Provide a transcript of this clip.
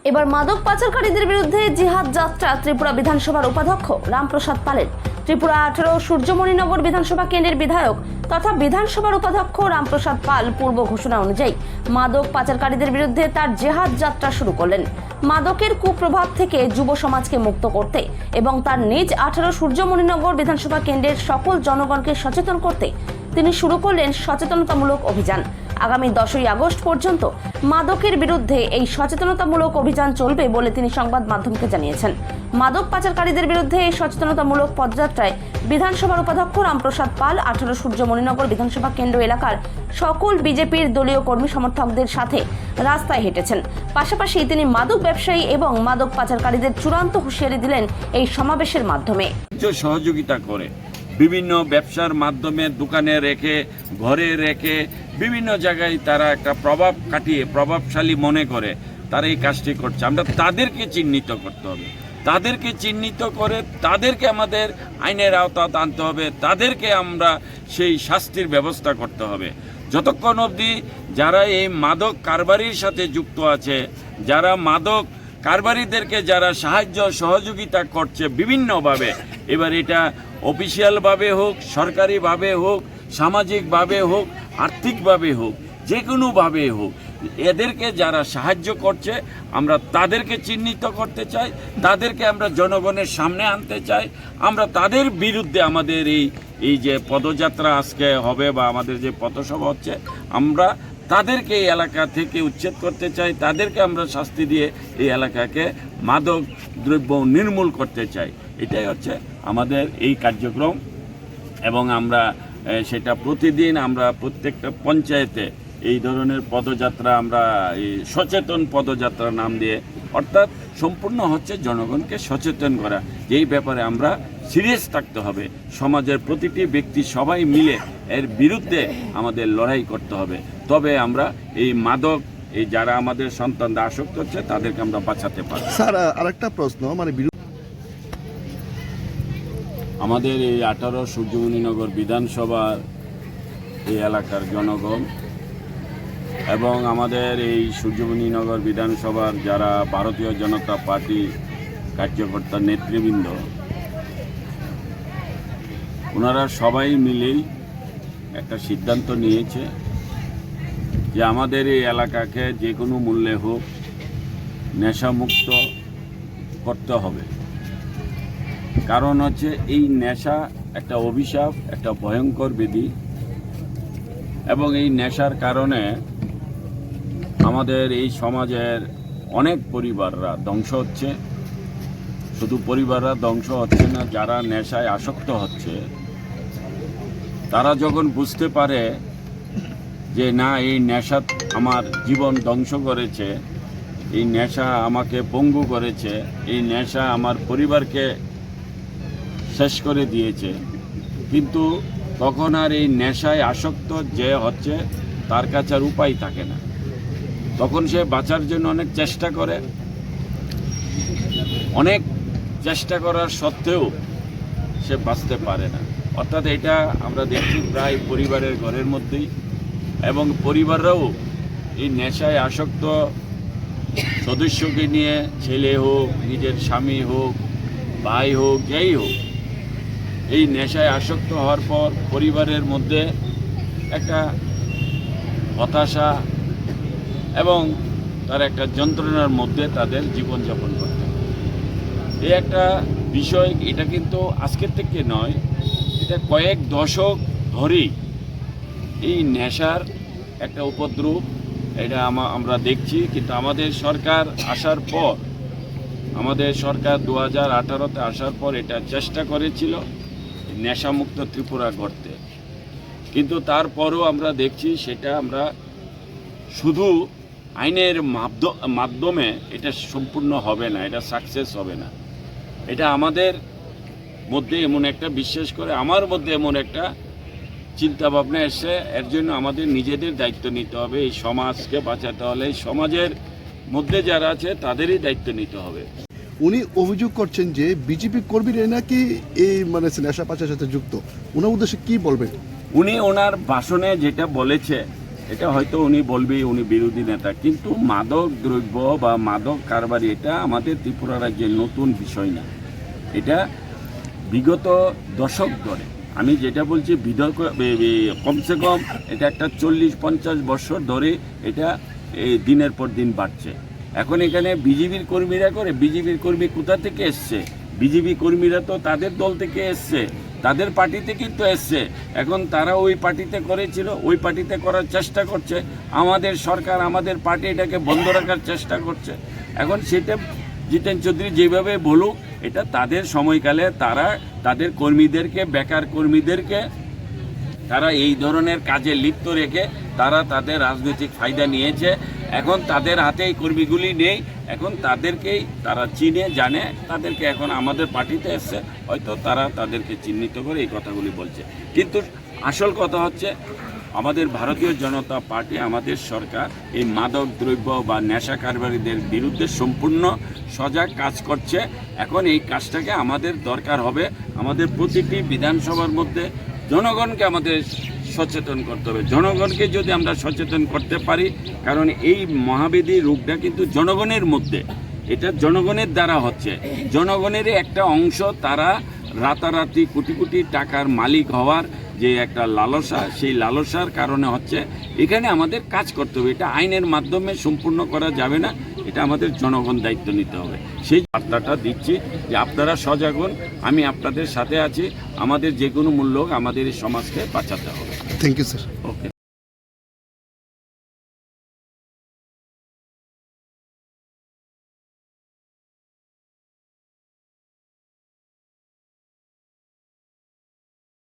এবার মাদক পাচারকারীদের বিরুদ্ধে জিহাদ যাত্রা ত্রিপুরা বিধানসভার উপাধ্যক্ষ রামপ্রসাদ পালের। ত্রিপুরা 18 সূর্যমণিনগর বিধানসভা কেন্দ্রের বিধায়ক তথা বিধানসভার উপাধ্যক্ষ রামপ্রসাদ পাল পূর্ব ঘোষণা অনুযায়ী মাদক পাচারকারীদের বিরুদ্ধে তার জিহাদ যাত্রা শুরু করলেন। মাদকের কুপ্রভাব থেকে যুব সমাজকে মুক্ত করতে এবং তার নিজ 18 সূর্যমণিনগর বিধানসভা কেন্দ্রের সকল জনগণকে সচেতন করতে তিনি শুরু করলেন সচেতনতামূলক অভিযান। আগামী 10ই আগস্ট পর্যন্ত মাদকের বিরুদ্ধে এই সচেতনতামূলক অভিযান চলবে বলে তিনি সংবাদ মাধ্যমকে জানিয়েছেন। মাদক পাচারকারীদের বিরুদ্ধে এই সচেতনতামূলক পদযাত্রায় বিধানসভার উপাধ্যক্ষ রামপ্রসাদ পাল 18 সূর্যমণিনগর বিধানসভা কেন্দ্র এলাকার সকল বিজেপির দলীয় কর্মী সমর্থকদের সাথে রাস্তায় হেঁটেছেন। পাশাপাশি তিনি মাদক ব্যবসায়ী এবং মাদক পাচারকারীদের চূড়ান্ত হুঁশিয়ারি দিলেন এই সমাবেশের মাধ্যমে। সহযোগিতা করে বিভিন্ন ব্যবসার মাধ্যমে দোকানে রেখে ঘরে রেখে বিভিন্ন জায়গায় তারা একটা প্রভাব কাটিয়ে প্রভাবশালী মনে করে তারা এই কাজটি করছে। আমরা তাদেরকে চিহ্নিত করতে হবে, তাদেরকে চিহ্নিত করে তাদেরকে আমাদের আইনের আওতায় আনতে হবে, তাদেরকে আমরা সেই শাস্তির ব্যবস্থা করতে হবে। যতক্ষণ অবধি যারা এই মাদক কারবারির সাথে যুক্ত আছে, যারা মাদক কারবারিদেরকে যারা সাহায্য সহযোগিতা করছে বিভিন্নভাবে, এবার এটা অফিসিয়ালভাবে হোক, সরকারিভাবে হোক, সামাজিকভাবে হোক, আর্থিকভাবে হোক, যে কোনোভাবে হোক, এদেরকে যারা সাহায্য করছে আমরা তাদেরকে চিহ্নিত করতে চাই, তাদেরকে আমরা জনগণের সামনে আনতে চাই। আমরা তাদের বিরুদ্ধে আমাদের এই যে পদযাত্রা আজকে হবে বা আমাদের যে পথসভা হচ্ছে, আমরা তাদেরকে এই এলাকা থেকে উচ্ছেদ করতে চাই, তাদেরকে আমরা শাস্তি দিয়ে এই এলাকাকে মাদক দ্রব্য নির্মূল করতে চাই। এটাই হচ্ছে আমাদের এই কার্যক্রম এবং আমরা সেটা প্রতিদিন আমরা প্রত্যেকটা পঞ্চায়েতে এই ধরনের পদযাত্রা আমরা এই সচেতন পদযাত্রা নাম দিয়ে, অর্থাৎ সম্পূর্ণ হচ্ছে জনগণকে সচেতন করা যে এই ব্যাপারে আমরা সিরিয়াস থাকতে হবে। সমাজের প্রতিটি ব্যক্তি সবাই মিলে এর বিরুদ্ধে আমাদের লড়াই করতে হবে, তবে আমরা এই মাদক এই যারা আমাদের সন্তানরা আসক্ত হচ্ছে তাদেরকে আমরা বাঁচাতে পারব। স্যার আরেকটা প্রশ্ন, আমাদের এই 18 সূর্যমণিনগর বিধানসভার এই এলাকার জনগণ এবং আমাদের এই সূর্যমণিনগর বিধানসভার যারা ভারতীয় জনতা পার্টি কার্যকর্তা নেতৃবৃন্দ, ওনারা সবাই মিলেই একটা সিদ্ধান্ত নিয়েছে যে আমাদের এই এলাকাকে যে কোনো মূল্যে হোক নেশামুক্ত করতে হবে। কারণ হচ্ছে এই নেশা একটা অভিশাপ, একটা ভয়ঙ্কর ব্যাধি এবং এই নেশার কারণে আমাদের এই সমাজের অনেক পরিবাররা ধ্বংস হচ্ছে। শুধু পরিবাররা ধ্বংস হচ্ছে না, যারা নেশায় আসক্ত হচ্ছে তারা যখন বুঝতে পারে যে না, এই নেশা আমার জীবন ধ্বংস করেছে, এই নেশা আমাকে পঙ্গু করেছে, এই নেশা আমার পরিবারকে শেষ করে দিয়েছে, কিন্তু তখন আর এই নেশায় আসক্ত যে হচ্ছে তার কাছে আর উপায় থাকে না। তখন সে বাঁচার জন্য অনেক চেষ্টা করে, অনেক চেষ্টা করার সত্ত্বেও সে বাঁচতে পারে না। অর্থাৎ এটা আমরা দেখছি প্রায় পরিবারের ঘরের মধ্যেই, এবং পরিবাররাও এই নেশায় আসক্ত সদস্যকে নিয়ে, ছেলে হোক, নিজের স্বামী হোক, ভাই হোক, যেই হোক, এই নেশায় আসক্ত হওয়ার পর পরিবারের মধ্যে একটা হতাশা এবং তার একটা যন্ত্রণার মধ্যে তাদের জীবনযাপন করতে হয়। এই একটা বিষয়, এটা কিন্তু আজকের থেকে নয়, এটা কয়েক দশক ধরেই এই নেশার একটা উপদ্রব এটা আমরা দেখছি। কিন্তু আমাদের সরকার আসার পর, আমাদের সরকার 2018-তে আসার পর এটা চেষ্টা করেছিল নেশামুক্ত ত্রিপুরা করতে, কিন্তু তারপরও আমরা দেখছি সেটা আমরা শুধু আইনের মাধ্যমে এটা সম্পূর্ণ হবে না, এটা সাকসেস হবে না। এটা আমাদের মধ্যে এমন একটা, বিশেষ করে আমার মধ্যে এমন একটা চিন্তা ভাবনা এসে, এর জন্য আমাদের নিজেদের দায়িত্ব নিতে হবে। এই সমাজকে বাঁচাতে হলে এই সমাজের মধ্যে যারা আছে তাদেরই দায়িত্ব নিতে হবে। উনি অভিযোগ করছেন যে বিজেপি কর্মীরা নাকি এই নেশা পাচারের সাথে যুক্ত। ওনার উদ্দেশ্যে কি বলবেন? উনি ওনার ভাষণে যেটা বলেছে এটা হয়তো উনি বলবে উনি বিরোধী নেতা, কিন্তু মাদক দ্রব্য বা মাদক কারবারি এটা আমাদের ত্রিপুরা রাজ্যের নতুন বিষয় না। এটা বিগত দশক ধরে, আমি যেটা বলছি কমসে কম এটা একটা 40-50 বছর ধরে এটা এই দিনের পর দিন বাড়ছে। এখন এখানে বিজেপির কর্মীরা করে, বিজেপির কর্মী কোথা থেকে এসছে? বিজেপি কর্মীরা তো তাদের দল থেকে এসছে, তাদের পার্টি থেকেই তো এসছে। এখন তারা ওই পার্টিতে করেছিল, ওই পার্টিতে করার চেষ্টা করছে। আমাদের সরকার, আমাদের পার্টি এটাকে বন্ধ রাখার চেষ্টা করছে। এখন সেটা জিতেন চৌধুরী যেভাবে বলুক, এটা তাদের সময়কালে তারা তাদের কর্মীদেরকে, বেকার কর্মীদেরকে তারা এই ধরনের কাজে লিপ্ত রেখে তারা তাদের রাজনৈতিক ফায়দা নিয়েছে। এখন তাদের হাতে এই কর্মীগুলি নেই, এখন তাদেরকেই তারা চিনে জানে, তাদেরকে এখন আমাদের পার্টিতে এসছে, হয়তো তারা তাদেরকে চিহ্নিত করে এই কথাগুলি বলছে। কিন্তু আসল কথা হচ্ছে আমাদের ভারতীয় জনতা পার্টি, আমাদের সরকার এই মাদক দ্রব্য বা নেশা কারবারিদের বিরুদ্ধে সম্পূর্ণ সজাগ কাজ করছে। এখন এই কাজটাকে আমাদের দরকার হবে, আমাদের প্রতিটি বিধানসভার মধ্যে জনগণকে আমাদের সচেতন করতে হবে। জনগণকে যদি আমরা সচেতন করতে পারি, কারণ এই মহাবেদী রোগটা কিন্তু জনগণের মধ্যে, এটা জনগণের দ্বারা হচ্ছে। জনগণের একটা অংশ তারা রাতারাতি কোটি কোটি টাকার মালিক হওয়ার যে একটা লালসা, সেই লালসার কারণে হচ্ছে। এখানে আমাদের কাজ করতে হবে, এটা আইনের মাধ্যমে সম্পূর্ণ করা যাবে না, এটা আমাদের জনগণ দায়িত্ব নিতে হবে। সেই বার্তাটা দিচ্ছি যে আপনারা সজাগ হন, আমি আপনাদের সাথে আছি। আমাদের যে কোনো মূল্য হোক আমাদের এই সমাজকে বাঁচাতে হবে। Thank you sir.